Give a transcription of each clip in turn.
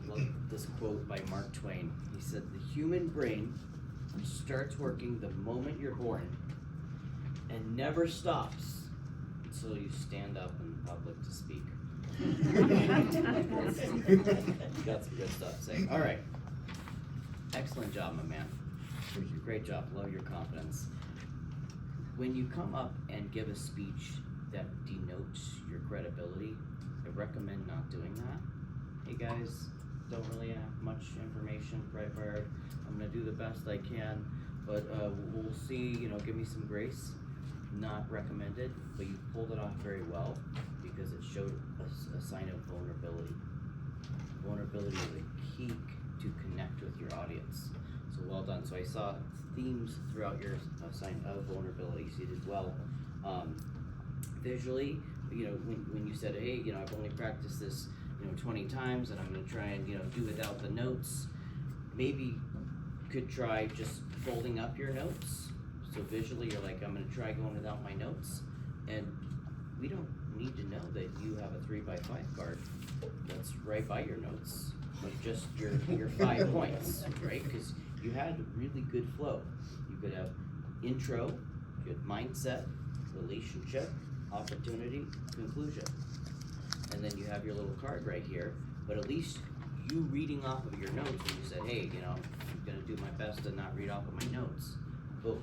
Love this quote by Mark Twain. He said, "The human brain starts working the moment you're born and never stops until you stand up in public to speak." Got some good stuff to say. All right. Excellent job, my man. Great job. Love your confidence. When you come up and give a speech that denotes your credibility, I recommend not doing that. Hey guys, don't really have much information prepared. I'm gonna do the best I can, but we'll see, give me some grace. Not recommended, but you pulled it off very well because it showed a sign of vulnerability. Vulnerability is a key to connect with your audience. So well done. So I saw themes throughout your sign of vulnerability, so you did well. Visually, when you said, hey, I've only practiced this, 20 times and I'm gonna try and, do without the notes, maybe you could try just folding up your notes. So visually you're like, I'm gonna try going without my notes, and we don't need to know that you have a 3x5 card that's right by your notes, like just your 5 points, right? Because you had really good flow. You could have intro, good mindset, relationship, opportunity, conclusion. And then you have your little card right here, but at least you reading off of your notes when you said, hey, I'm gonna do my best to not read off of my notes. Boom.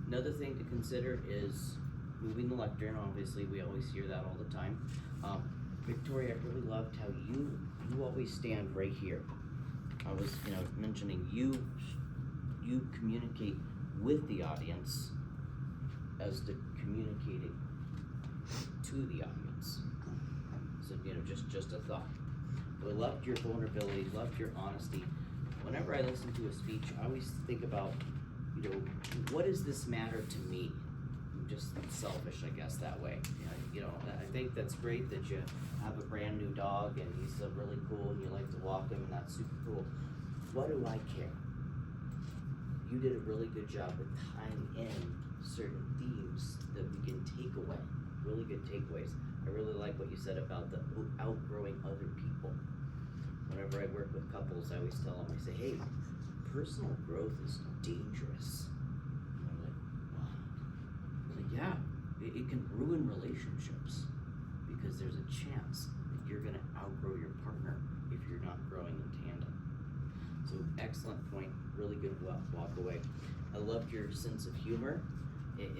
Another thing to consider is moving the lectern. Obviously, we always hear that all the time. Victoria, I really loved how you always stand right here. I was, mentioning you communicate with the audience as to communicating to the audience. So, just a thought. But I loved your vulnerability, loved your honesty. Whenever I listen to a speech, I always think about, what does this matter to me? I'm just selfish, I guess, that way. I think that's great that you have a brand new dog and he's really cool and you like to walk him and that's super cool. What do I care? You did a really good job with tying in certain themes that we can take away. Really good takeaways. I really like what you said about the outgrowing other people. Whenever I work with couples, I always tell them, I say, hey, personal growth is dangerous. And they're like, wow. I'm like, yeah, it can ruin relationships because there's a chance that you're gonna outgrow your partner if you're not growing in tandem. So excellent point, really good walk away. I loved your sense of humor and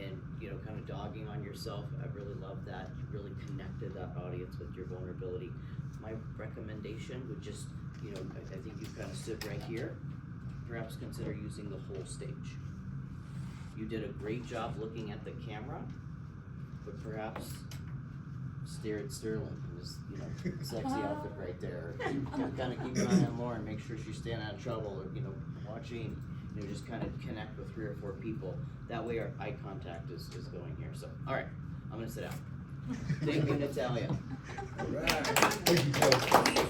kind of dogging on yourself. I really loved that. You really connected that audience with your vulnerability. My recommendation would just, I think you kind of stood right here. Perhaps consider using the whole stage. You did a great job looking at the camera, but perhaps stare at Sterling in his, sexy outfit right there. Kind of keep an eye on Lauren, make sure she's staying out of trouble, or watching, just kind of connect with 3 or 4 people. That way our eye contact is going here. So, all right, I'm gonna sit down. Thank you, Natalia. All right. Thank you, Coach.